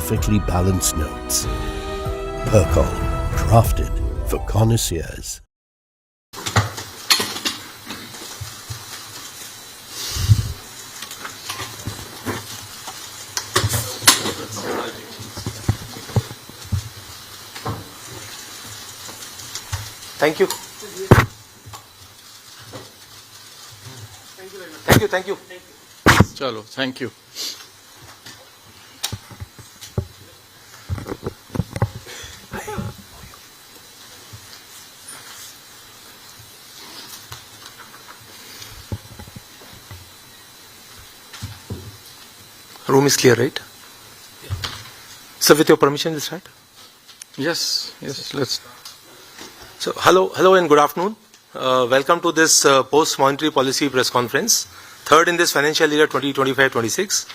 perfectly balanced notes. Percol, crafted for connoisseurs. Thank you. Thank you. Chalo, thank you. Room is clear, right? Yeah. So with your permission, we'll start. Yes, let's. So hello and good afternoon. Welcome to this post-monetary policy press conference, third in this financial year 2025-26.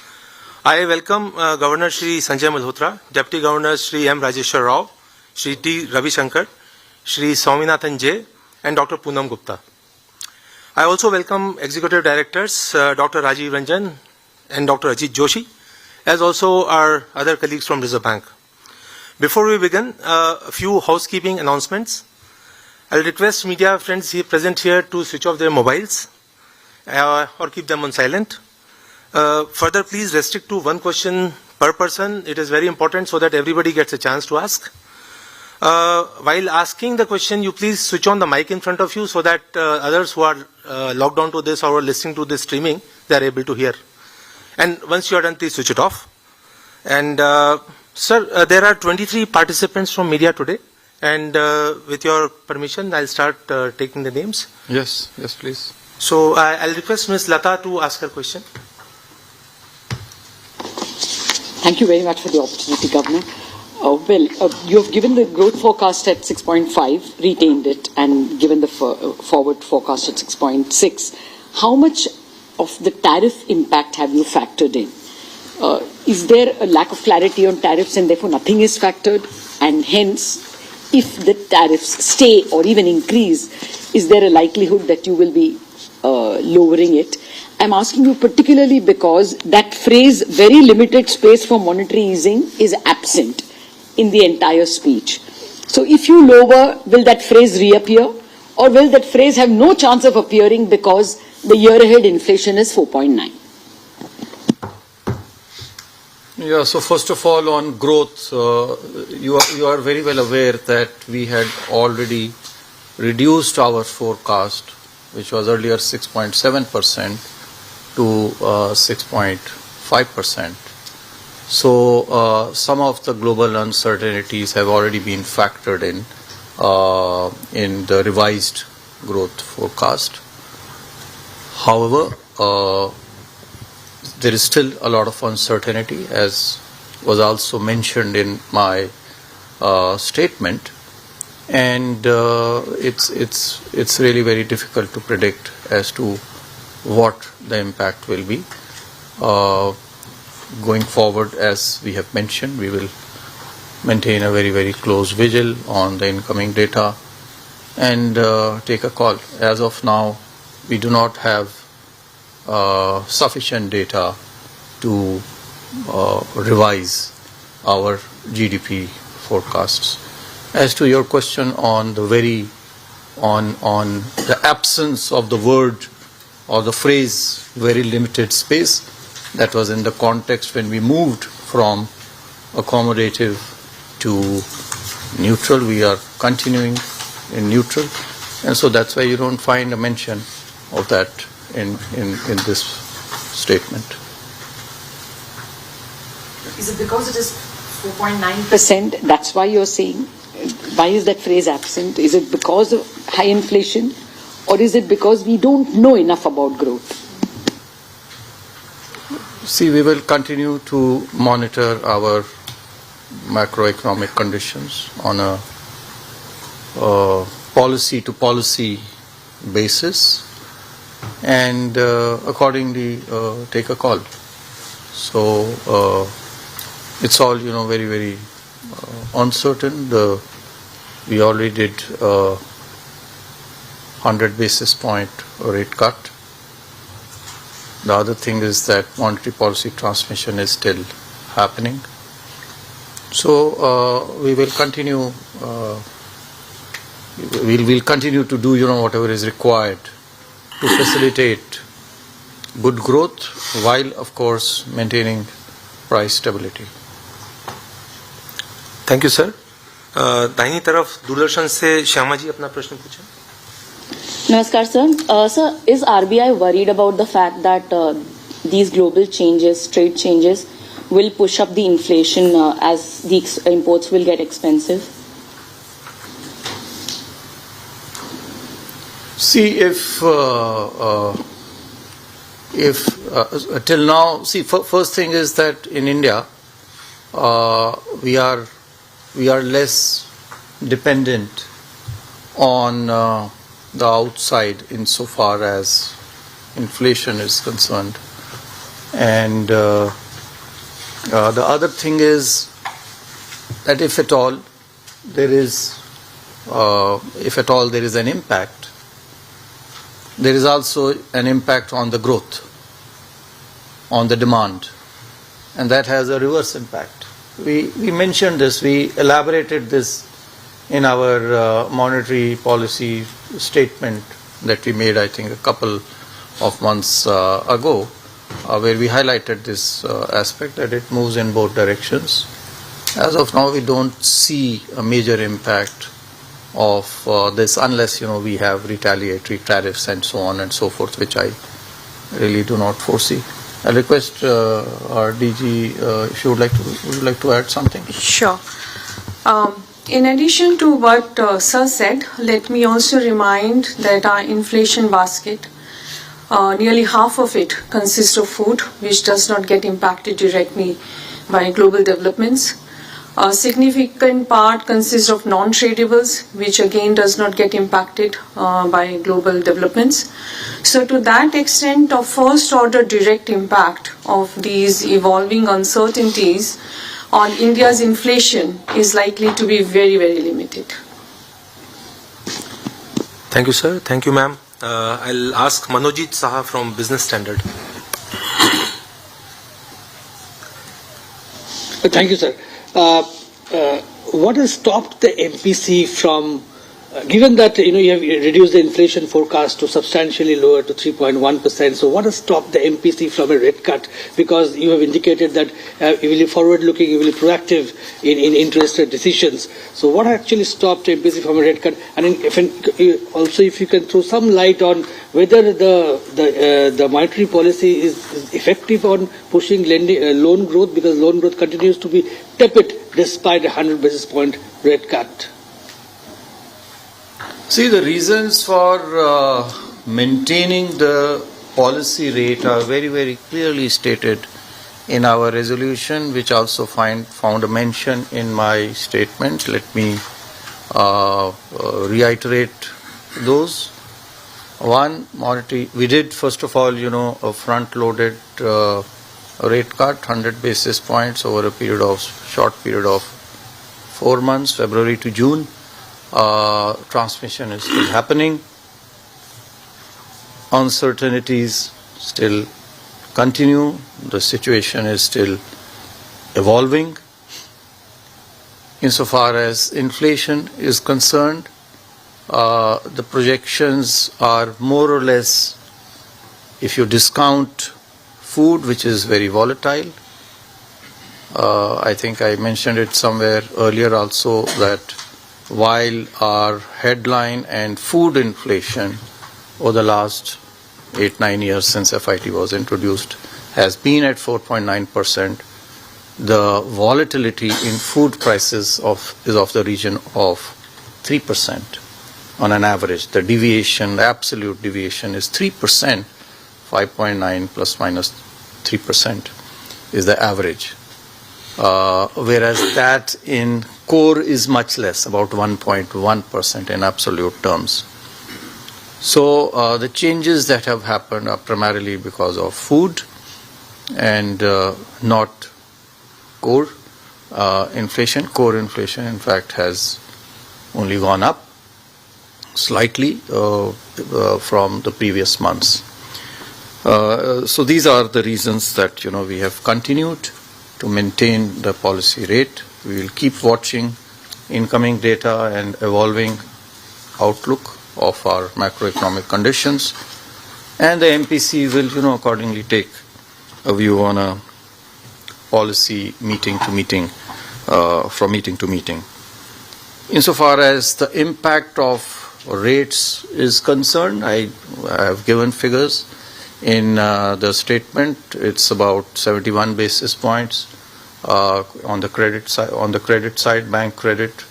I welcome Governor Shri Sanjay Malhotra, Deputy Governor Shri M. Rajeshwar Rao, Shri T. Ravi Shankar, Shri Swaminathan J. and Dr. Poonam Gupta. I also welcome Executive Directors Dr. Rajiv Ranjan and Dr. Ajit Joshi, as also our other colleagues from Reserve Bank. Before we begin, a few housekeeping announcements. I'll request media friends present here to switch off their mobiles or keep them on silent. Further, please restrict to one question per person. It is very important so that everybody gets a chance to ask. While asking the question, you please switch on the mic in front of you so that others who are logged on to this or listening to this streaming, they are able to hear. And once you are done, please switch it off. And sir, there are 23 participants from media today. And with your permission, I'll start taking the names. Yes, please. So I'll request Ms. Lata to ask her question. Thank you very much for the opportunity, Governor. You have given the growth forecast at 6.5, retained it, and given the forward forecast at 6.6. How much of the tariff impact have you factored in? Is there a lack of clarity on tariffs and therefore nothing is factored? And hence, if the tariffs stay or even increase, is there a likelihood that you will be lowering it? I'm asking you particularly because that phrase, very limited space for monetary easing, is absent in the entire speech. So if you lower, will that phrase reappear? Or will that phrase have no chance of appearing because the year ahead inflation is 4.9? Yeah, so first of all on growth, you are very well aware that we had already reduced our forecast, which was earlier 6.7% to 6.5%. So some of the global uncertainties have already been factored in the revised growth forecast. However, there is still a lot of uncertainty, as was also mentioned in my statement, and it's really very difficult to predict as to what the impact will be. Going forward, as we have mentioned, we will maintain a very, very close vigil on the incoming data and take a call. As of now, we do not have sufficient data to revise our GDP forecasts. As to your question on the absence of the word or the phrase very limited space, that was in the context when we moved from accommodative to neutral. We are continuing in neutral, and so that's why you don't find a mention of that in this statement. Is it because it is 4.9%? That's why you're saying? Why is that phrase absent? Is it because of high inflation, or is it because we don't know enough about growth? See, we will continue to monitor our macroeconomic conditions on a policy-to-policy basis and accordingly take a call. So it's all, very, very uncertain. We already did 100 basis point rate cut. The other thing is that monetary policy transmission is still happening. So we will continue. We'll continue to do whatever is required to facilitate good growth while, of course, maintaining price stability. Thank you sir. दाहिनी तरफ दूरदर्शन से श्यामा जी अपना प्रश्न पूछें. Namaskar, sir. Sir, is RBI worried about the fact that these global changes, trade changes, will push up the inflation as the imports will get expensive? See, if till now, first thing is that in India, we are less dependent on the outside insofar as inflation is concerned, and the other thing is that if at all there is an impact, there is also an impact on the growth, on the demand, and that has a reverse impact. We mentioned this, we elaborated this in our monetary policy statement that we made, I think, a couple of months ago, where we highlighted this aspect, that it moves in both directions. As of now, we don't see a major impact of this unless we have retaliatory tariffs and so on and so forth, which I really do not foresee. I request our DG if you would like to add something. Sure. In addition to what Sir said, let me also remind that our inflation basket, nearly half of it consists of food, which does not get impacted directly by global developments. A significant part consists of non-tradables, which again does not get impacted by global developments. So to that extent, a first-order direct impact of these evolving uncertainties on India's inflation is likely to be very, very limited. Thank you, sir. Thank you, ma'am. I'll ask Manojit Saha from Business Standard. Thank you, sir. What has stopped the MPC from, given that you have reduced the inflation forecast to substantially lower to 3.1%, so what has stopped the MPC from a rate cut? Because you have indicated that you will be forward-looking, you will be proactive in interest rate decisions. So what actually stopped MPC from a rate cut? And if you can throw some light on whether the monetary policy is effective on pushing loan growth, because loan growth continues to be tepid despite a 100 basis point rate cut. See, the reasons for maintaining the policy rate are very, very clearly stated in our resolution, which also found a mention in my statement. Let me reiterate those. One, monetary, we did first of all, a front-loaded rate cut, 100 basis points over a short period of 4 months, February to June. Transmission is still happening. Uncertainties still continue. The situation is still evolving. Insofar as inflation is concerned, the projections are more or less, if you discount food, which is very volatile. I think I mentioned it somewhere earlier also, that while our headline and food inflation over the last 8-9 years since FIT was introduced has been at 4.9%, the volatility in food prices is of the region of 3% on an average. The deviation, the absolute deviation is 3%, 5.9 plus minus 3% is the average. Whereas that in core is much less, about 1.1% in absolute terms. So the changes that have happened are primarily because of food and not core inflation. Core inflation, in fact, has only gone up slightly from the previous months. So these are the reasons that we have continued to maintain the policy rate We will keep watching incoming data and evolving outlook of our macroeconomic conditions, and the MPC will, accordingly take a view on a policy meeting to meeting, from meeting to meeting. Insofar as the impact of rates is concerned, I have given figures in the statement. It's about 71 basis points on the credit side. On the credit side, bank credit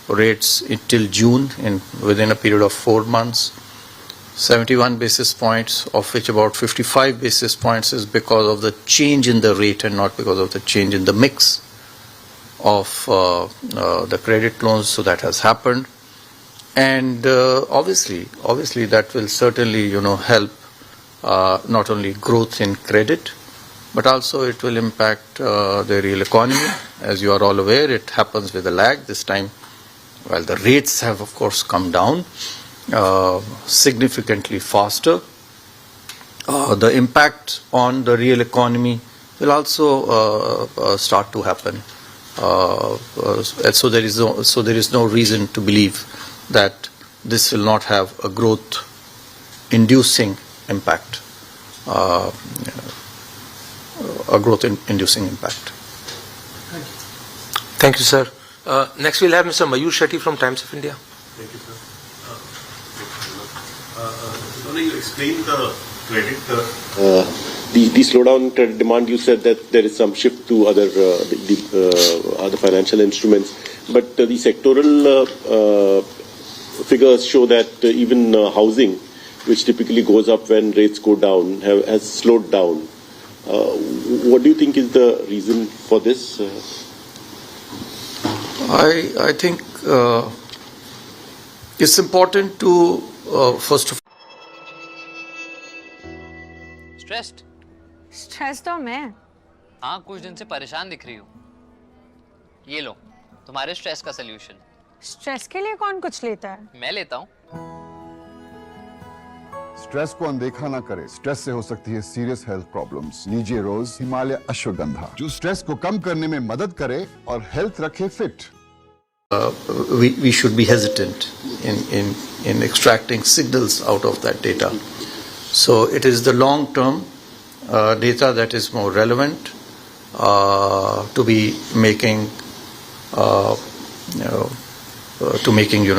rates till June, within a period of 4 months. 71 basis points, of which about 55 basis points is because of the change in the rate and not because of the change in the mix of the credit loans. So that has happened, and obviously that will certainly help not only growth in credit, but also it will impact the real economy. As you are all aware, it happens with a lag. This time, while the rates have of course come down significantly faster, the impact on the real economy will also start to happen. So there is no reason to believe that this will not have a growth-inducing impact. Thank you, sir. Next, we'll have Mr. Mayur Shetty from Times of India. Thank you, sir. You explained the credit. The slowdown in credit demand. You said that there is some shift to other financial instruments, but the sectoral figures show that even housing, which typically goes up when rates go down, has slowed down. What do you think is the reason for this? I think it's important to first of stress तो मैं हाँ, कुछ दिन से परेशान दिख रही हो. ये लो तुम्हारे स्ट्रेस का सलूशन. स्ट्रेस के लिए कौन कुछ लेता है? मैं लेता हूँ. स्ट्रेस को अनदेखा ना करे. स्ट्रेस से हो सकती है सीरियस हेल्थ प्रॉब्लम्स. लीजिए रोज हिमालय अश्वगंधा, जो स्ट्रेस को कम करने में मदद करे और हेल्थ रखे fit. We should be hesitant in extracting signals out of that data. So it is the long-term data that is more relevant to be making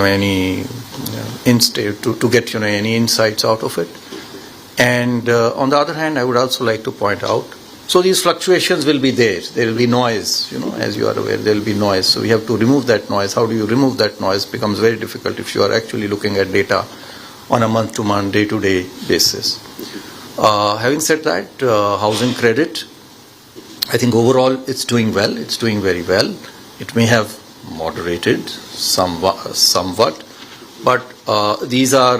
any to get any insights out of it. And on the other hand, I would also like to point out, so these fluctuations will be there. There will be noise, as you are aware, there will be noise. So we have to remove that noise. How do you remove that noise? Becomes very difficult if you are actually looking at data on a month-to-month, day-to-day basis. Having said that, housing credit, I think overall it's doing well. It's doing very well. It may have moderated somewhat, but these are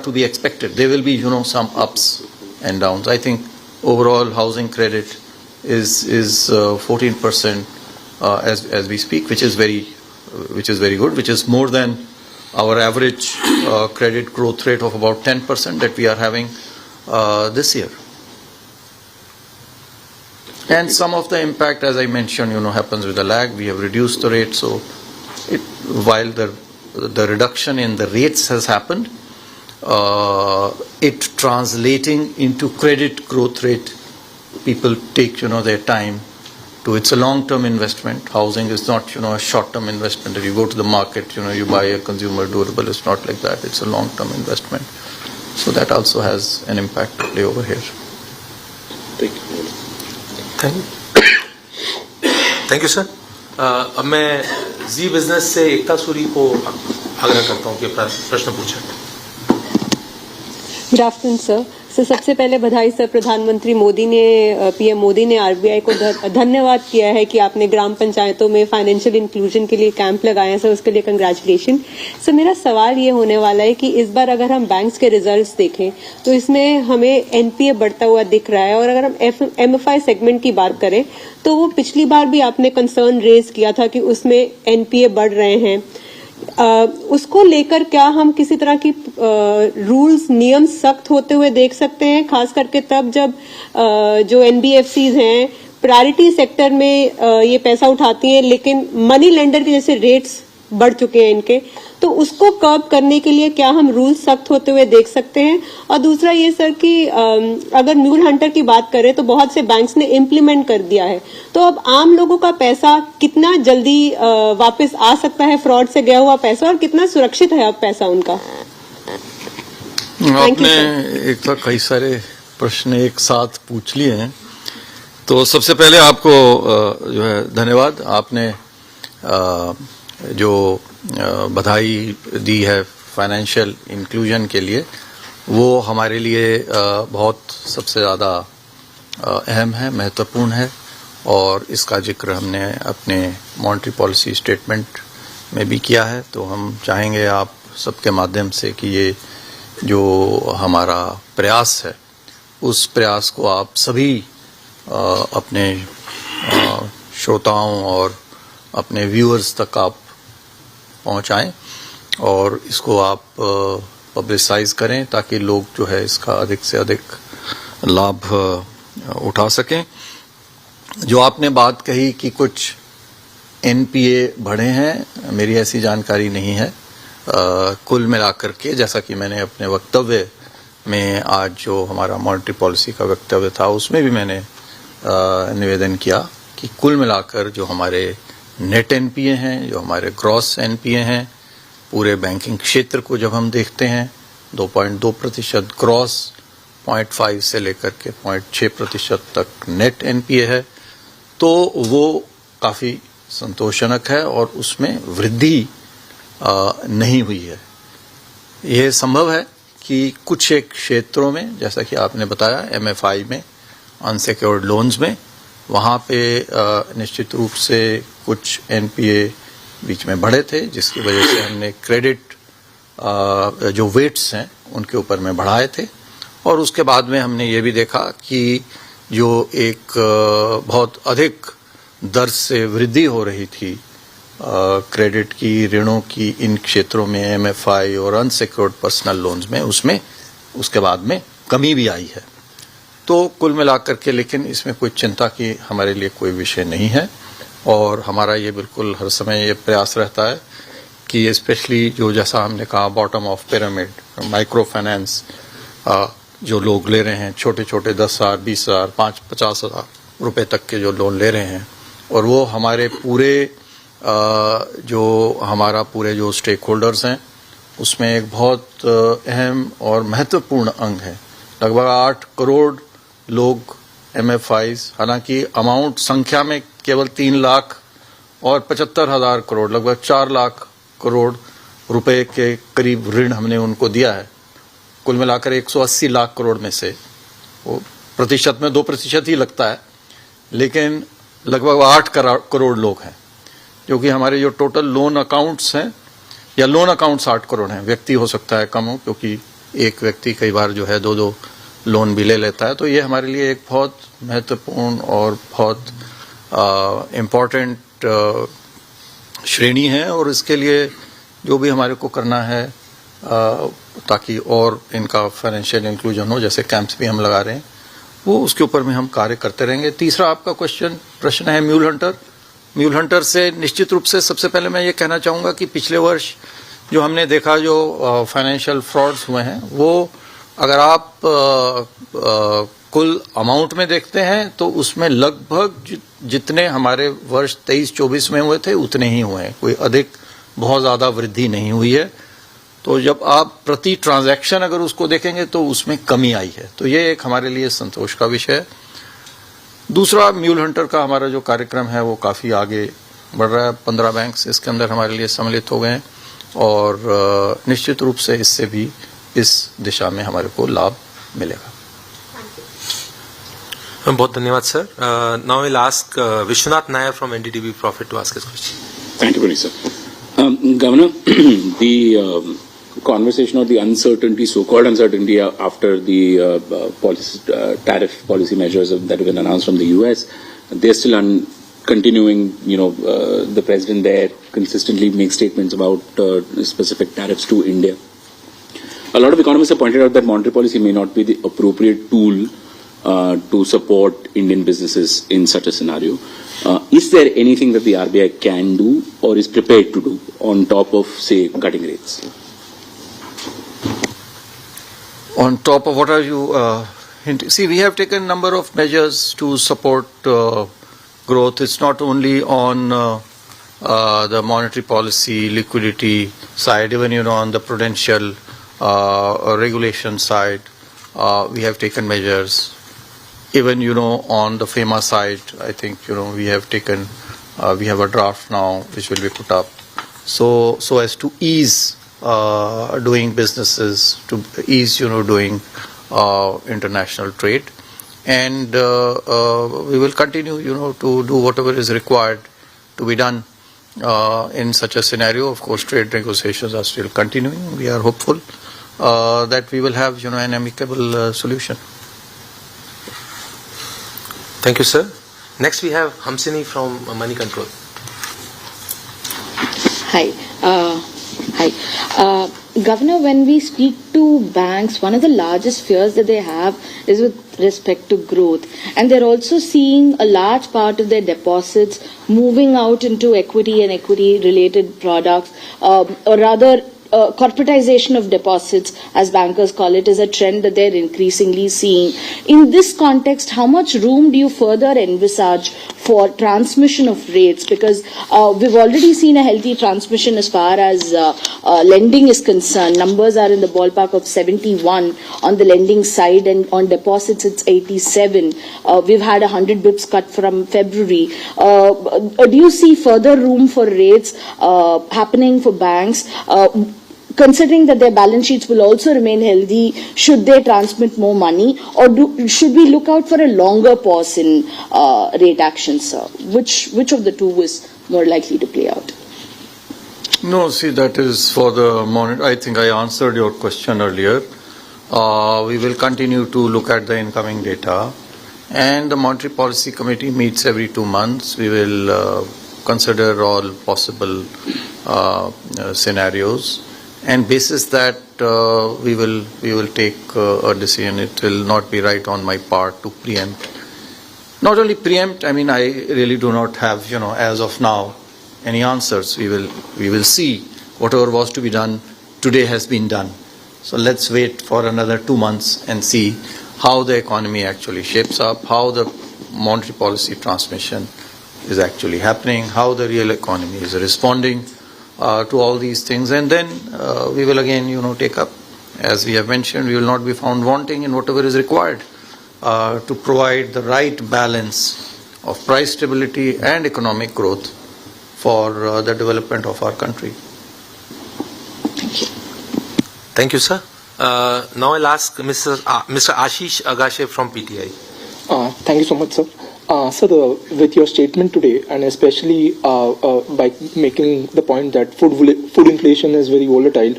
to be expected. There will be some ups and downs. I think overall housing credit is 14% as we speak, which is very good, which is more than our average credit growth rate of about 10% that we are having this year. And some of the impact, as I mentioned, happens with a lag. We have reduced the rate, so while the reduction in the rates has happened, it translating into credit growth rate, people take their time to. It's a long-term investment. Housing is not a short-term investment that you go to the market, you buy a consumer durable. It's not like that. It's a long-term investment. So that also has an impact to play over here. Thank you. Thank you, sir. अब मैं जी business से एकता सूरी को आग्रह करता हूँ कि प्रश्न पूछें. Good afternoon sir. सबसे पहले बधाई सर. प्रधानमंत्री पीएम मोदी ने आरबीआई को धन्यवाद किया है कि आपने ग्राम पंचायतों में फाइनेंशियल इंक्लूजन के लिए कैंप लगाए सर, उसके लिए कंग्रेचुलेशन. सर मेरा सवाल ये होने वाला है कि इस बार अगर हम बैंक्स के रिजल्ट्स देखें तो इसमें हमें एनपीए बढ़ता हुआ दिख रहा है, और अगर हम एमएफआई सेगमेंट की बात करें तो वो पिछली बार भी आपने कंसर्न रेज किया था कि उसमें एनपीए बढ़ रहे हैं. उसको लेकर क्या हम किसी तरह की रूल्स नियम सख्त होते हुए देख सकते हैं, खास करके तब जब जो एनबीएफसीज हैं प्रायोरिटी सेक्टर में ये पैसा उठाती हैं, लेकिन मनी लेंडर के जैसे रेट्स बढ़ चुके हैं इनके, तो उसको कर्ब करने के लिए क्या हम रूल सख्त होते हुए देख सकते हैं? और दूसरा ये सर कि अगर म्यूल हंटर की बात करें तो बहुत से बैंक्स ने इम्प्लीमेंट कर दिया है, तो अब आम लोगों का पैसा कितना जल्दी वापस आ सकता है, फ्रॉड से गया हुआ पैसा, और कितना सुरक्षित है अब पैसा उनका? आपने एक तो कई सारे प्रश्न एक साथ पूछ लिए हैं, तो सबसे पहले आपको जो है धन्यवाद। आपने जो बधाई दी है फाइनेंशियल इंक्लूजन के लिए, वो हमारे लिए बहुत सबसे ज़्यादा अहम है, महत्वपूर्ण है, और इसका जिक्र हमने अपने मॉनेटरी पॉलिसी स्टेटमेंट में भी किया है। तो हम चाहेंगे आप सबके माध्यम से कि ये जो हमारा प्रयास है, उस प्रयास को आप सभी अपने श्रोताओं और अपने व्यूअर्स तक आप पहुंचाएं, और इसको आप पब्लिसाइज करें ताकि लोग जो है इसका अधिक से अधिक लाभ उठा सकें। जो आपने बात कही कि कुछ एनपीए बढ़े हैं, मेरी ऐसी जानकारी नहीं है। कुल मिलाकर के, जैसा कि मैंने अपने वक्तव्य में आज जो हमारा मॉनेटरी पॉलिसी का वक्तव्य था उसमें भी मैंने निवेदन किया कि कुल मिलाकर जो हमारे नेट एनपीए हैं, जो हमारे ग्रॉस एनपीए हैं, पूरे बैंकिंग क्षेत्र को जब हम देखते हैं 2.2% ग्रॉस, 0.5 से लेकर के 0.6% तक नेट एनपीए है, तो वो काफ़ी संतोषजनक है और उसमें वृद्धि नहीं हुई है। यह संभव है कि कुछ एक क्षेत्रों में, जैसा कि आपने बताया एमएफआई में, अनसिक्योर्ड लोन्स में, वहाँ पे निश्चित रूप से कुछ एनपीए बीच में बढ़े थे, जिसकी वजह से हमने क्रेडिट जो वेट्स हैं उनके ऊपर में बढ़ाए थे। और उसके बाद में हमने ये भी देखा कि जो एक बहुत अधिक दर से वृद्धि हो रही थी क्रेडिट की, ऋणों की इन क्षेत्रों में, एमएफआई और अनसिक्योर्ड पर्सनल लोन्स में, उसमें उसके बाद में कमी भी आई है। तो कुल मिलाकर के लेकिन इसमें कोई चिंता की हमारे लिए कोई विषय नहीं है, और हमारा ये बिल्कुल हर समय ये प्रयास रहता है कि स्पेशली जो, जैसा हमने कहा, bottom of pyramid micro finance जो लोग ले रहे हैं, छोटे छोटे 10,000, 20,000, 50,000 रुपए तक के जो लोन ले रहे हैं, और वो हमारे पूरे जो स्टेक होल्डर्स हैं उसमें एक बहुत अहम और महत्वपूर्ण अंग है। लगभग 8 करोड़ लोग एमएफआईज, हालांकि अमाउंट संख्या में केवल 3 लाख और 75,000 करोड़, लगभग 4 लाख करोड़ रुपए के करीब ऋण हमने उनको दिया है। कुल मिलाकर 180 लाख करोड़ में से, वो प्रतिशत में 2% ही लगता है, लेकिन लगभग 8 करोड़ लोग हैं, जो कि हमारे जो टोटल लोन अकाउंट्स हैं, या लोन अकाउंट्स 8 करोड़ हैं, व्यक्ति हो सकता है कम हो, क्योंकि एक व्यक्ति कई बार जो है 2-2 लोन भी ले लेता है। तो ये हमारे लिए एक बहुत महत्वपूर्ण और बहुत इम्पॉर्टेंट श्रेणी है, और इसके लिए जो भी हमारे को करना है ताकि और इनका फाइनेंशियल इंक्लूजन हो, जैसे कैंप्स भी हम लगा रहे हैं, वो उसके ऊपर में हम कार्य करते रहेंगे। तीसरा आपका प्रश्न है म्यूल हंटर। म्यूल हंटर से निश्चित रूप से सबसे पहले मैं ये कहना चाहूँगा कि पिछले वर्ष जो हमने देखा, जो फाइनेंशियल फ्रॉड्स हुए हैं, वो अगर आप कुल अमाउंट में देखते हैं तो उसमें लगभग जितने हमारे वर्ष 23-24 में हुए थे उतने ही हुए हैं, कोई अधिक बहुत ज़्यादा वृद्धि नहीं हुई है। तो जब आप प्रति ट्रांजैक्शन अगर उसको देखेंगे तो उसमें कमी आई है, तो ये एक हमारे लिए संतोष का विषय है। दूसरा, म्यूल हंटर का हमारा जो कार्यक्रम है वो काफ़ी आगे बढ़ रहा है। 15 बैंक्स इसके अंदर हमारे लिए सम्मिलित हो गए हैं, और निश्चित रूप से इससे भी इस दिशा में हमारे को लाभ मिलेगा। बहुत धन्यवाद sir. Now will ask Vishwanath Nair from NDTV profit to ask his question. Thank you very sir. Governor, the conversation or the uncertainty, so-called uncertainty after the tariff policy measures that have been announced from the US, they're still continuing. The president there consistently makes statements about specific tariffs to India. A lot of economists have pointed out that monetary policy may not be the appropriate tool to support Indian businesses in such a scenario. Is there anything that the RBI can do or is prepared to do on top of, say, cutting rates? On top of what are you hinting? See, we have taken a number of measures to support growth. It's not only on the monetary policy, liquidity side, even on the prudential regulation side, we have taken measures. Even on the FEMA side, I think we have taken, we have a draft now which will be put up, so as to ease doing businesses, to ease doing international trade, and we will continue to do whatever is required to be done in such a scenario. Of course, trade negotiations are still continuing. We are hopeful that we will have an amicable solution. Thank you, sir. Next, we have Hamsini from Money Control. Hi. Governor, when we speak to banks, one of the largest fears that they have is with respect to growth. And they're also seeing a large part of their deposits moving out into equity and equity-related products, or rather, corporatization of deposits, as bankers call it, is a trend that they're increasingly seeing. In this context, how much room do you further envisage for transmission of rates? Because we've already seen a healthy transmission as far as lending is concerned. Numbers are in the ballpark of 71 on the lending side, and on deposits it's 87. We've had 100 bips cut from February. Do you see further room for rates happening for banks? Considering that their balance sheets will also remain healthy, should they transmit more money, or should we look out for a longer pause in rate actions, sir? Which of the two is more likely to play out? No, see, that is for the moment. I think I answered your question earlier. We will continue to look at the incoming data, and the Monetary Policy Committee meets every 2 months. We will consider all possible scenarios. And basis that we will take a decision. It will not be right on my part to preempt. Not only preempt, I mean, I really do not have, as of now, any answers. We will see whatever was to be done today has been done. So let's wait for another 2 months and see how the economy actually shapes up, how the monetary policy transmission is actually happening, how the real economy is responding to all these things, and then we will again, take up. As we have mentioned, we will not be found wanting in whatever is required to provide the right balance of price stability and economic growth for the development of our country. Thank you. Thank you, sir. Now I'll ask Mr. Ashish Agashe from PTI. Thank you so much, sir. So with your statement today, and especially by making the point that food inflation is very volatile,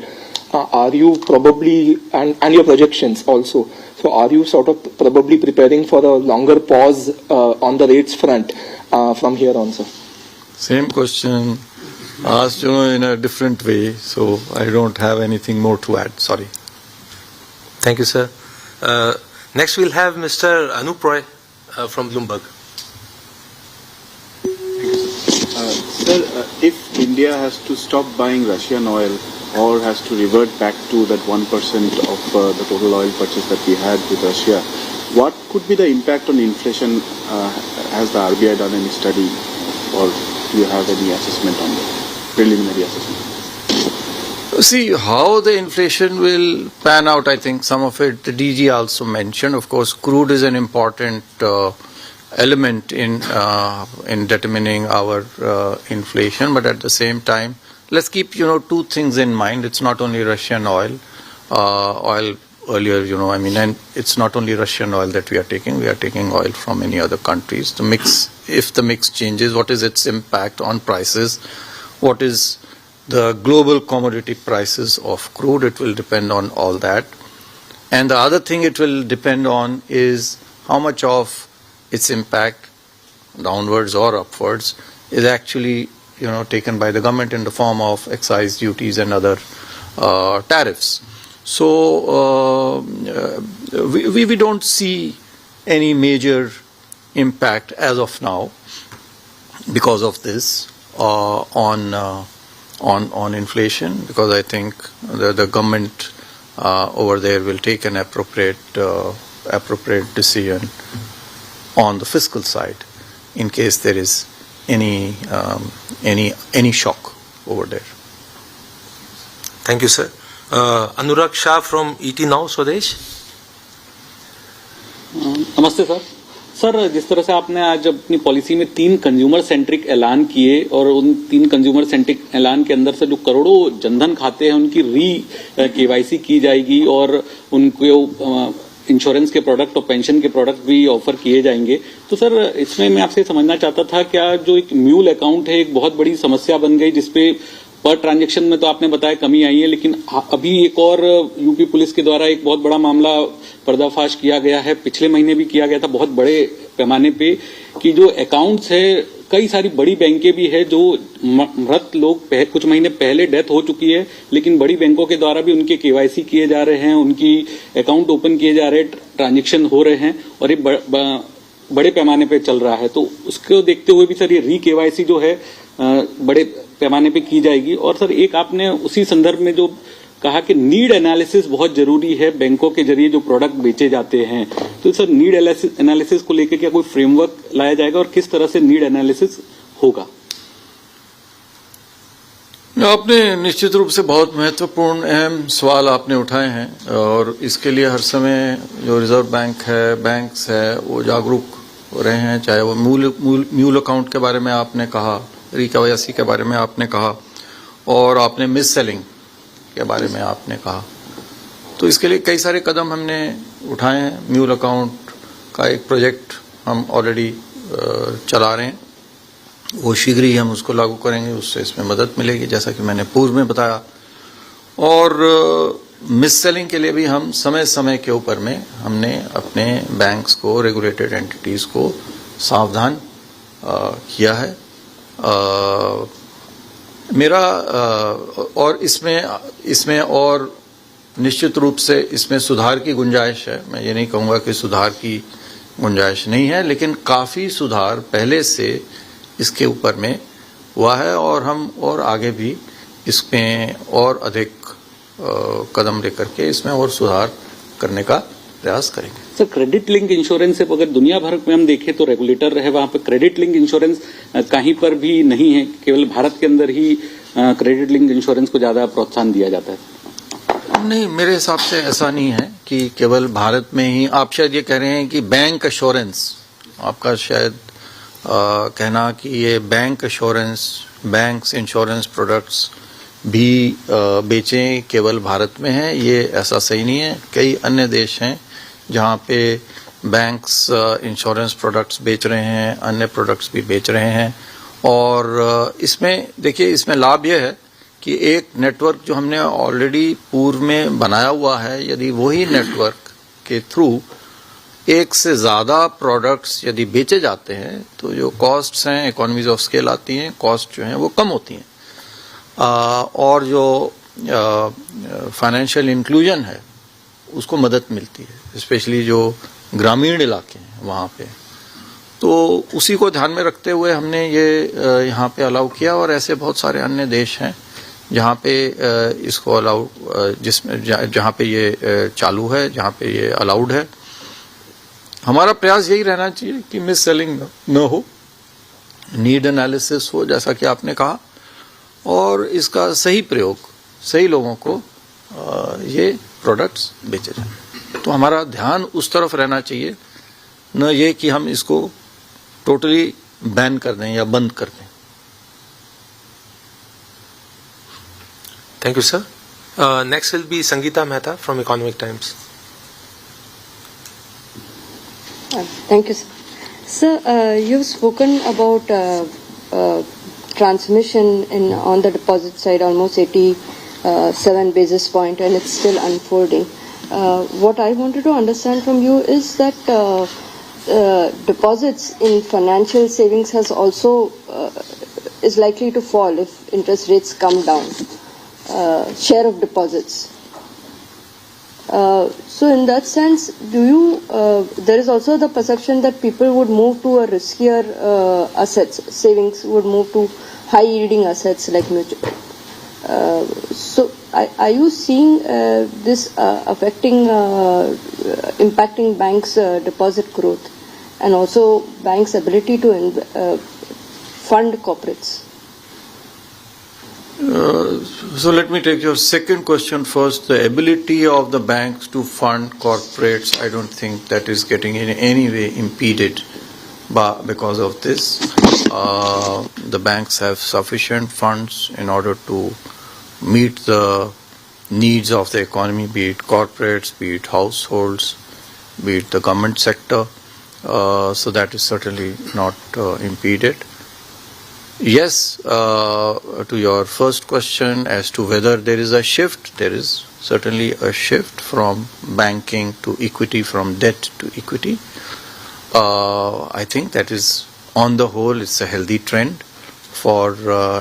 are you probably, and your projections also, so are you sort of probably preparing for a longer pause on the rates front from here on, sir? Same question asked in a different way, so I don't have anything more to add. Sorry. Thank you, sir. Next we'll have Mr. Anup Roy from Bloomberg. Sir, if India has to stop buying Russian oil or has to revert back to that 1% of the total oil purchase that we had with Russia, what could be the impact on inflation? Has the RBI done any study, or do you have any assessment on that, preliminary assessment? See, how the inflation will pan out, I think some of it the DG also mentioned. Of course, crude is an important element in determining our inflation, but at the same time, let's keep two things in mind. It's not only Russian oil. Oil earlier, I mean, and it's not only Russian oil that we are taking. We are taking oil from many other countries. The mix, if the mix changes, what is its impact on prices? What is the global commodity prices of crude? It will depend on all that. And the other thing it will depend on is how much of its impact, downwards or upwards, is actually taken by the government in the form of excise duties and other tariffs. So we don't see any major impact as of now because of this on inflation, because I think the government over there will take an appropriate decision on the fiscal side in case there is any shock over there. Thank you, sir. Anurag Shah from ET Now, Swadesh. नमस्ते sir. Sir, जिस तरह से आपने आज अपनी policy में 3 consumer centric ऐलान किए और उन 3 कंज्यूमर सेंट्रिक ऐलान के अंदर से जो करोड़ों जनधन खाते हैं उनकी केवाईसी की जाएगी और उनको इंश्योरेंस के प्रोडक्ट और पेंशन के प्रोडक्ट भी ऑफर किए जाएंगे, तो सर इसमें मैं आपसे समझना चाहता था, क्या जो एक म्यूल अकाउंट है एक बहुत बड़ी समस्या बन गई, जिसपे पर ट्रांजैक्शन में तो आपने बताया कमी आई है, लेकिन अभी एक और यूपी पुलिस के द्वारा एक बहुत बड़ा मामला पर्दाफाश किया गया है, पिछले महीने भी किया गया था बहुत बड़े पैमाने पे, कि जो अकाउंट्स है कई सारी बड़ी बैंकें भी है जो मृत लोग कुछ महीने पहले डेथ हो चुकी है, लेकिन बड़ी बैंकों के द्वारा भी उनके केवाईसी किए जा रहे हैं, उनकी अकाउंट ओपन किए जा रहे हैं, ट्रांजैक्शन हो रहे हैं और ये बड़े पैमाने पे चल रहा है। तो उसको देखते हुए भी सर ये केवाईसी जो है बड़े पैमाने पे की जाएगी। और सर एक आपने उसी संदर्भ में जो कहा कि नीड एनालिसिस बहुत जरूरी है बैंकों के जरिए जो प्रोडक्ट बेचे जाते हैं, तो सर नीड एनालिसिस को लेकर क्या कोई फ्रेमवर्क लाया जाएगा और किस तरह से नीड एनालिसिस होगा? आपने निश्चित रूप से बहुत महत्वपूर्ण अहम सवाल आपने उठाए हैं और इसके लिए हर समय जो रिजर्व बैंक है, बैंक्स है, वो जागरूक हो रहे हैं। चाहे वो म्यूल अकाउंट के बारे में आपने कहा, रिकेवाईसी के बारे में आपने कहा और आपने मिस सेलिंग के बारे में आपने कहा, तो इसके लिए कई सारे कदम हमने उठाए हैं। म्यूल अकाउंट का एक प्रोजेक्ट हम ऑलरेडी चला रहे हैं, वो शीघ्र ही हम उसको लागू करेंगे, उससे इसमें मदद मिलेगी जैसा कि मैंने पूर्व में बताया। और मिस सेलिंग के लिए भी हम समय समय के ऊपर में हमने अपने बैंक्स को, रेगुलेटेड एंटिटीज को सावधान किया है। मेरा और इसमें और निश्चित रूप से इसमें सुधार की गुंजाइश है। मैं ये नहीं कहूँगा कि सुधार की गुंजाइश नहीं है, लेकिन काफ़ी सुधार पहले से इसके ऊपर में हुआ है और हम और आगे भी इसमें और अधिक कदम लेकर के इसमें और सुधार करने का प्रयास करेंगे। सर, क्रेडिट लिंक इंश्योरेंस से अगर दुनिया भर में हम देखें तो रेगुलेटर है, वहां पर क्रेडिट लिंक इंश्योरेंस कहीं पर भी नहीं है, केवल भारत के अंदर ही क्रेडिट लिंक इंश्योरेंस को ज्यादा प्रोत्साहन दिया जाता है। नहीं, मेरे हिसाब से ऐसा नहीं है कि केवल भारत में ही। आप शायद ये कह रहे हैं कि बैंक एश्योरेंस, आपका शायद कहना कि ये bank assurance, banks insurance products भी बेचें केवल भारत में है, ये ऐसा सही नहीं है। कई अन्य देश हैं जहाँ पे बैंक्स इंश्योरेंस प्रोडक्ट्स बेच रहे हैं, अन्य प्रोडक्ट्स भी बेच रहे हैं। और इसमें देखिए, इसमें लाभ यह है कि एक नेटवर्क जो हमने ऑलरेडी पूर्व में बनाया हुआ है, यदि वही नेटवर्क के थ्रू एक से ज़्यादा प्रोडक्ट्स यदि बेचे जाते हैं तो जो कॉस्ट्स हैं, इकोनॉमीज ऑफ स्केल आती हैं, कॉस्ट जो हैं वो कम होती हैं और जो फाइनेंशियल इंक्लूजन है उसको मदद मिलती है, स्पेशली जो ग्रामीण इलाके हैं वहाँ पे। तो उसी को ध्यान में रखते हुए हमने ये यहाँ पे अलाउ किया और ऐसे बहुत सारे अन्य देश हैं जहाँ पे इसको अलाउ, जहाँ पे ये चालू है, जहाँ पे ये अलाउड है। हमारा प्रयास यही रहना चाहिए कि मिस सेलिंग न हो, नीड एनालिसिस हो जैसा कि आपने कहा, और इसका सही प्रयोग सही लोगों को ये प्रोडक्ट्स बेचे जाएं। तो हमारा ध्यान उस तरफ रहना चाहिए, न ये कि हम इसको टोटली बैन कर दें या बंद कर दें। Thank you sir. Next will be Sangeeta Mehta from economic times. Thank you, sir. Sir, you've spoken about transmission on the deposit side, almost 87 basis point, and it's still unfolding. What I wanted to understand from you is that deposits in financial savings has also is likely to fall if interest rates come down. Share of deposits. So in that sense, there is also the perception that people would move to a riskier assets, savings would move to high yielding assets like mutual. So are you seeing this impacting banks' deposit growth and also banks' ability to fund corporates? So let me take your second question first. The ability of the banks to fund corporates, I don't think that is getting in any way impeded because of this. The banks have sufficient funds in order to meet the needs of the economy, be it corporates, be it households, be it the government sector. So that is certainly not impeded. Yes, to your first question as to whether there is a shift, there is certainly a shift from banking to equity, from debt to equity. I think that is, on the whole, it's a healthy trend for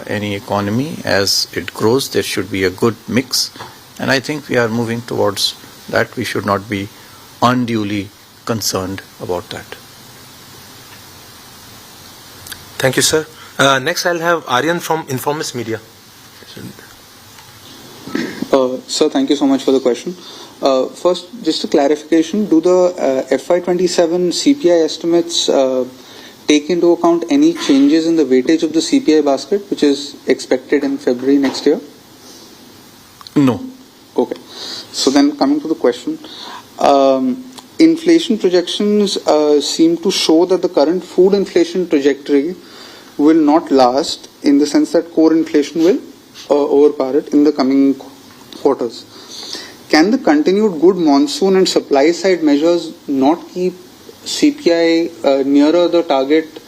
any economy. As it grows, there should be a good mix, and I think we are moving towards that. We should not be unduly concerned about that. Thank you, sir. Next, I'll have Aryan from Informist Media. Sir, thank you so much for the question. First, just a clarification, do the FY27 CPI estimates take into account any changes in the weightage of the CPI basket, which is expected in February next year? No. Okay. So then coming to the question, inflation projections seem to show that the current food inflation trajectory will not last, in the sense that core inflation will overpower it in the coming quarters. Can the continued good monsoon and supply side measures not keep CPI nearer the target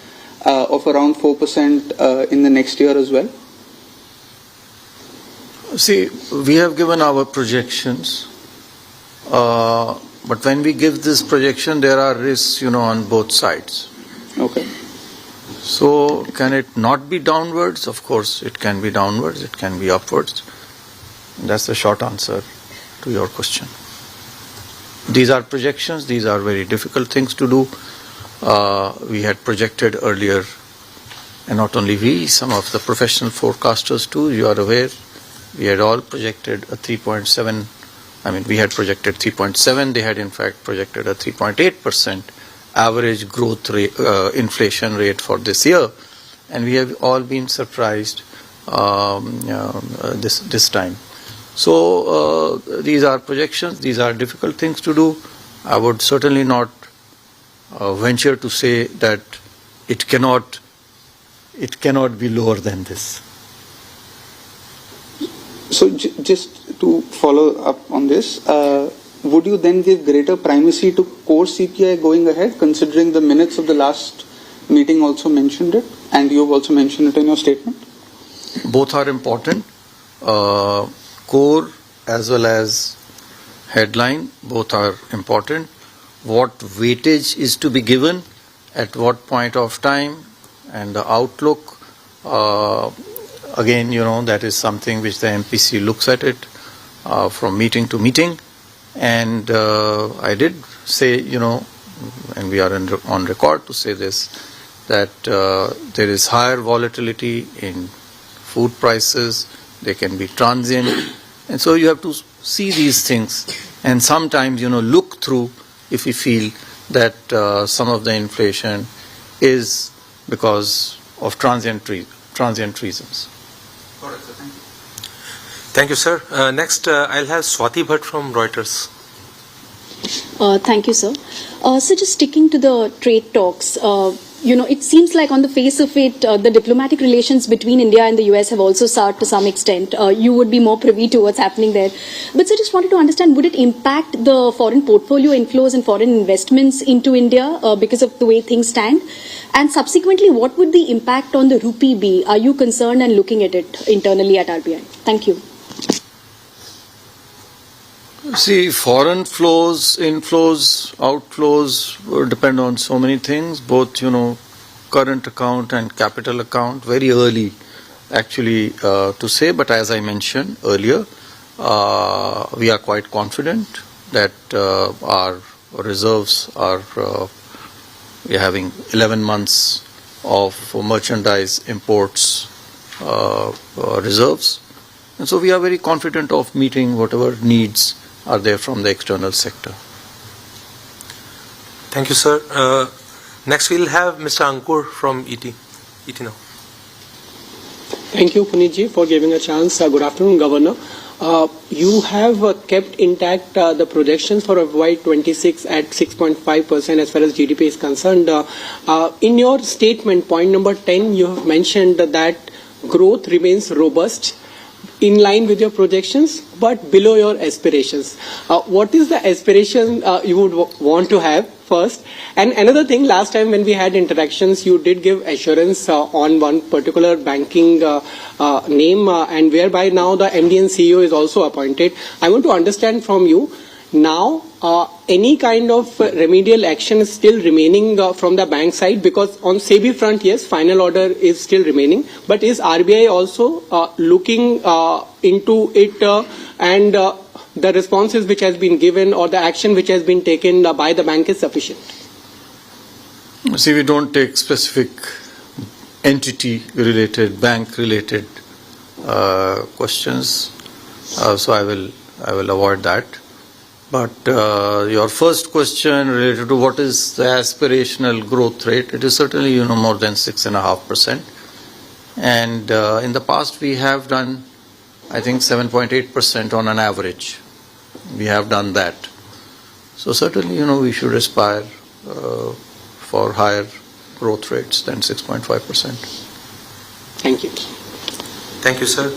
of around 4% in the next year as well? See, we have given our projections, but when we give this projection, there are risks, on both sides. Okay. So, can it not be downwards? Of course, it can be downwards, it can be upwards. That's the short answer to your question. These are projections, these are very difficult things to do. We had projected earlier, and not only we, some of the professional forecasters too, you are aware, we had all projected a 3.7, we had projected 3.7, they had in fact projected a 3.8% average growth rate, inflation rate for this year, and we have all been surprised this time. So these are projections, these are difficult things to do. I would certainly not venture to say that it cannot be lower than this. So just to follow up on this, would you then give greater primacy to core CPI going ahead, considering the minutes of the last meeting also mentioned it, and you have also mentioned it in your statement? Both are important. Core as well as headline, both are important. What weightage is to be given at what point of time, and the outlook, again, that is something which the MPC looks at it from meeting to meeting. And I did say, and we are on record to say this, that there is higher volatility in food prices, they can be transient, and so you have to see these things and sometimes, look through if you feel that some of the inflation is because of transient reasons. Thank you, sir. Next, I'll have Swati Bhatt from Reuters. Thank you, sir. So just sticking to the trade talks, it seems like on the face of it, the diplomatic relations between India and the US have also soured to some extent. You would be more privy to what's happening there. But so just wanted to understand, would it impact the foreign portfolio inflows and foreign investments into India because of the way things stand? And subsequently, what would the impact on the rupee be? Are you concerned and looking at it internally at RBI? Thank you. See, foreign flows, inflows, outflows depend on so many things, both, current account and capital account. Very early, actually, to say, but as I mentioned earlier, we are quite confident that our reserves are, we are having 11 months of merchandise imports reserves. And so we are very confident of meeting whatever needs are there from the external sector. Thank you, sir. Next, we'll have Mr. Ankur from ET now. Thank you, Punitji, for giving a chance. Good afternoon, Governor. You have kept intact the projections for FY26 at 6.5% as far as GDP is concerned. In your statement, point number 10, you have mentioned that growth remains robust, in line with your projections, but below your aspirations. What is the aspiration you would want to have first? And another thing, last time when we had interactions, you did give assurance on one particular banking name, and whereby now the MD and CEO is also appointed. I want to understand from you, now any kind of remedial action is still remaining from the bank side, because on SEBI front, yes, final order is still remaining, but is RBI also looking into it and the responses which has been given or the action which has been taken by the bank is sufficient? See, we don't take specific entity-related, bank-related questions, so I will avoid that. But your first question related to what is the aspirational growth rate, it is certainly more than 6.5%. And in the past we have done, I think, 7.8% on an average. We have done that. So certainly, we should aspire for higher growth rates than 6.5%. Thank you. Thank you, sir.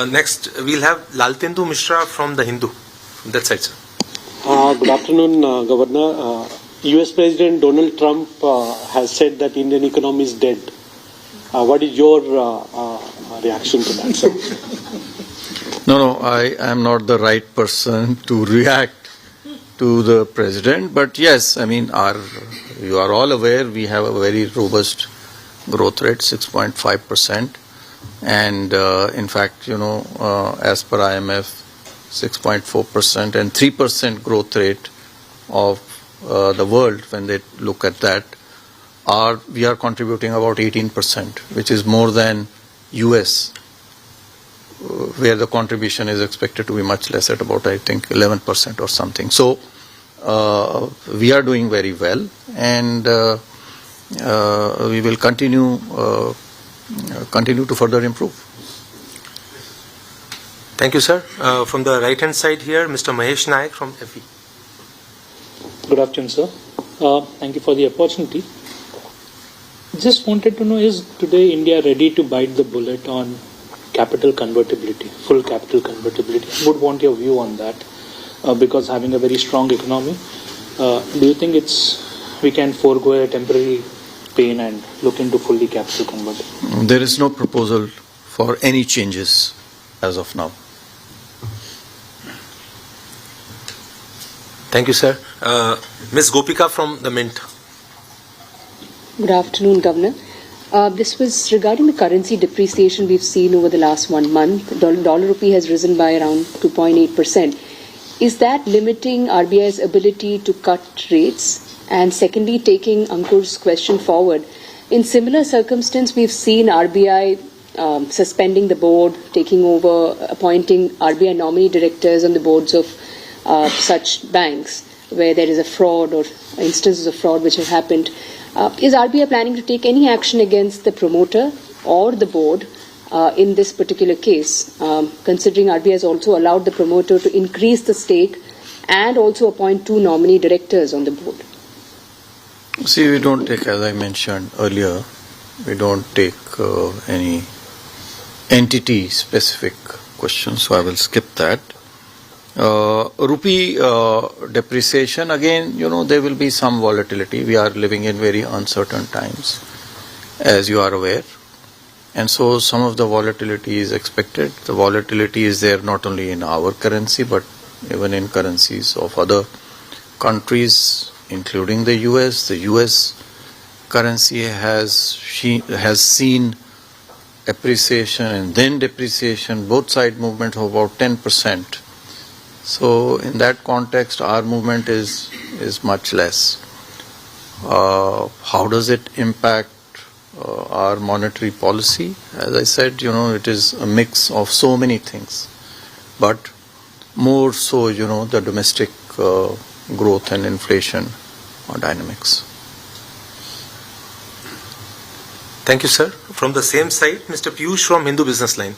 Next, we'll have Laltendu Mishra from The Hindu. From that side, sir. Good afternoon, Governor. US President Donald Trump has said that Indian economy is dead. What is your reaction to that, sir? No, I am not the right person to react to the president. But yes, I mean, you are all aware we have a very robust growth rate, 6.5%. And in fact, as per IMF, 6.4% and 3% growth rate of the world, when they look at that, we are contributing about 18%, which is more than US, where the contribution is expected to be much less, at about, I think, 11% or something. So we are doing very well, and we will continue to further improve. Thank you, sir. From the right-hand side here, Mr. Mahesh Naik from FE. Good afternoon, sir. Thank you for the opportunity. Just wanted to know, is today India ready to bite the bullet on capital convertibility, full capital convertibility? I would want your view on that, because having a very strong economy, do you think we can forego a temporary pain and look into fully capital convertible? There is no proposal for any changes as of now. Thank you, sir. Ms. Gopika from the Mint. Good afternoon, Governor. This was regarding the currency depreciation we've seen over the last 1 month. Dollar rupee has risen by around 2.8%. Is that limiting RBI's ability to cut rates? And secondly, taking Ankur's question forward, in similar circumstance, we've seen RBI suspending the board, taking over, appointing RBI nominee directors on the boards of such banks where there is a fraud or instances of fraud which have happened. Is RBI planning to take any action against the promoter or the board in this particular case, considering RBI has also allowed the promoter to increase the stake and also appoint 2 nominee directors on the board? See, we don't take, as I mentioned earlier, we don't take any entity-specific questions, so I will skip that. Rupee depreciation, again, there will be some volatility. We are living in very uncertain times, as you are aware. And so some of the volatility is expected. The volatility is there not only in our currency, but even in currencies of other countries, including the US. The US currency has seen appreciation and then depreciation, both side movement of about 10%. So in that context, our movement is much less. How does it impact our monetary policy? As I said, it is a mix of so many things, but more so, the domestic growth and inflation dynamics. Thank you, sir. From the same side, Mr. Piyush from Hindu Business Line.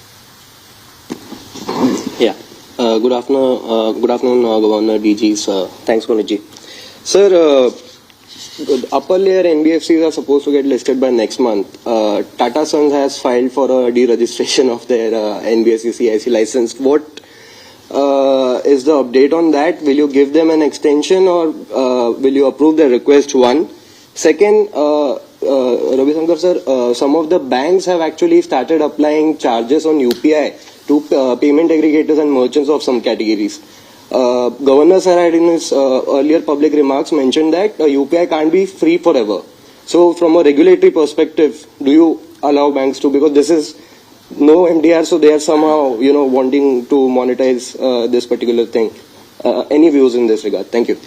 Yeah. Good afternoon, Governor DGs. Thanks, Manoj. Sir, the upper layer NBFCs are supposed to get listed by next month. Tata Sons has filed for a deregistration of their NBFC CIC license. What is the update on that? Will you give them an extension or will you approve their request? One. Second, Ravi Shankar sir, some of the banks have actually started applying charges on UPI to payment aggregators and merchants of some categories. Governor sir had in his earlier public remarks mentioned that UPI can't be free forever. So from a regulatory perspective, do you allow banks to, because this is no MDR, so they are somehow wanting to monetize this particular thing. Any views in this regard? Thank you.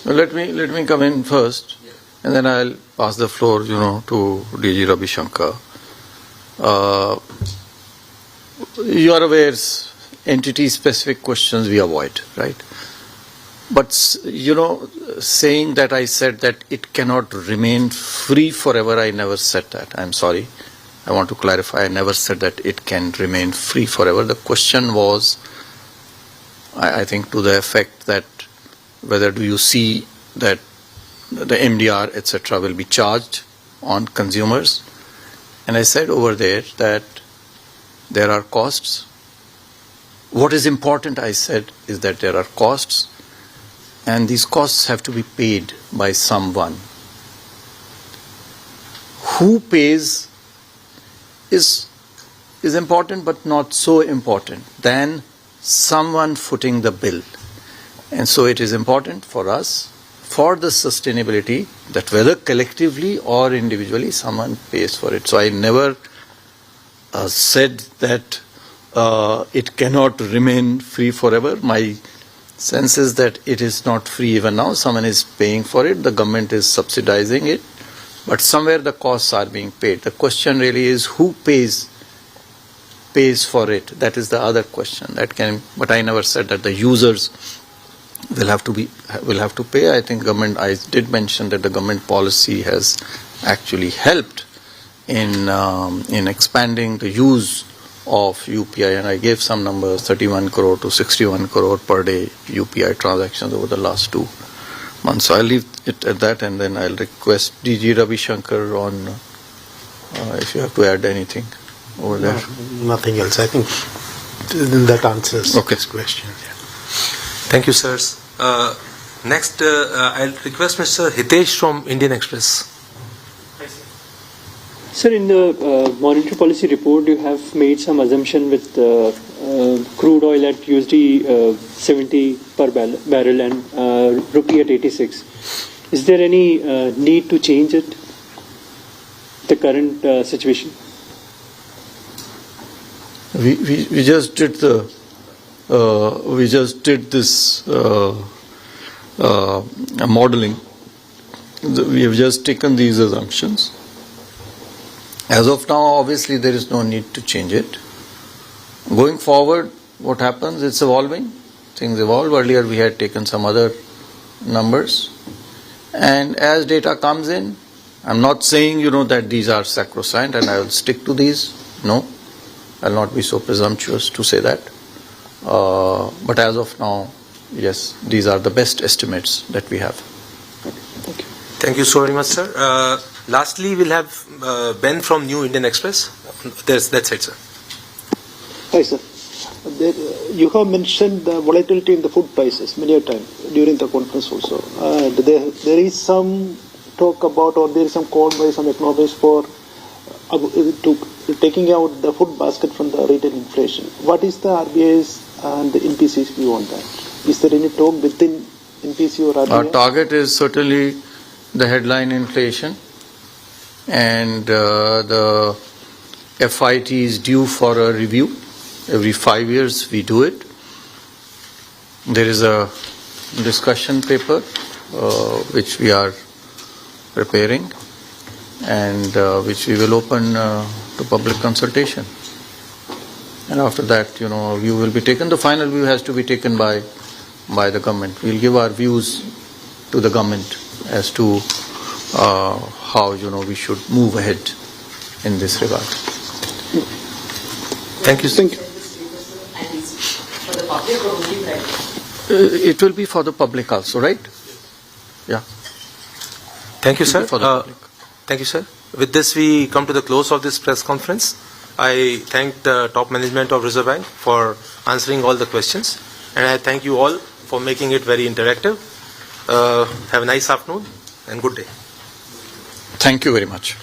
Well, let me come in first, and then I'll pass the floor to DG Ravi Shankar. You are aware, entity-specific questions we avoid, right? But, saying that I said that it cannot remain free forever, I never said that. I'm sorry. I want to clarify, I never said that it can remain free forever. The question was, I think, to the effect that whether do you see that the MDR, etc., will be charged on consumers. And I said over there that there are costs. What is important, I said, is that there are costs, and these costs have to be paid by someone. Who pays is important, but not so important than someone footing the bill. And so it is important for us, for the sustainability, that whether collectively or individually, someone pays for it. So I never said that it cannot remain free forever. My sense is that it is not free even now. Someone is paying for it. The government is subsidizing it. But somewhere the costs are being paid. The question really is who pays for it. That is the other question. But I never said that the users will have to pay. I think I did mention that the government policy has actually helped in expanding the use of UPI, and I gave some numbers, 31 crore to 61 crore per day UPI transactions over the last 2 months. So I'll leave it at that, and then I'll request DG Ravi Shankar on if you have to add anything over there. Nothing else. I think that answers this question. Yeah. Thank you, sirs. Next, I'll request Mr. Hitesh from Indian Express. Sir, in the monetary policy report, you have made some assumption with crude oil at USD 70 per barrel and rupee at 86. Is there any need to change it, the current situation? We just did this modeling. We have just taken these assumptions. As of now, obviously, there is no need to change it. Going forward, what happens? It's evolving. Things evolve. Earlier, we had taken some other numbers. And as data comes in, I'm not saying, that these are sacrosanct and I will stick to these. No, I'll not be so presumptuous to say that. But as of now, yes, these are the best estimates that we have. Thank you so very much, sir. Lastly, we'll have Ben from New Indian Express. That's it, sir. Hi, sir. You have mentioned the volatility in the food prices many a time during the conference also. There is some talk about, or there is some call by some economists for taking out the food basket from the retail inflation. What is the RBI's and the MPC's view on that? Is there any talk within MPC or RBI? Our target is certainly the headline inflation, and the FIT is due for a review. Every 5 years we do it. There is a discussion paper which we are preparing and which we will open to public consultation. And after that, a view will be taken. The final view has to be taken by the government. We'll give our views to the government as to how, we should move ahead in this regard. Thank you. Thank you. It will be for the public also, right? Yeah. Thank you, sir. For the public. Thank you, sir. With this, we come to the close of this press conference. I thank the top management of Reserve Bank for answering all the questions, and I thank you all for making it very interactive. Have a nice afternoon and good day. Thank you very much.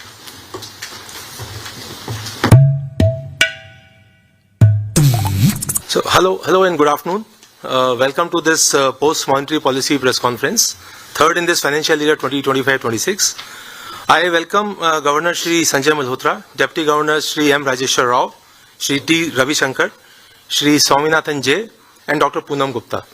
So, hello and good afternoon. Welcome to this post-monetary policy press conference, third in this financial year 2025-26. I welcome Governor Shri Sanjay Malhotra, Deputy Governor Shri M. Rajeshwar Rao, Shri T. Ravi Shankar, Shri Swaminathan J. and Dr. Poonam Gupta.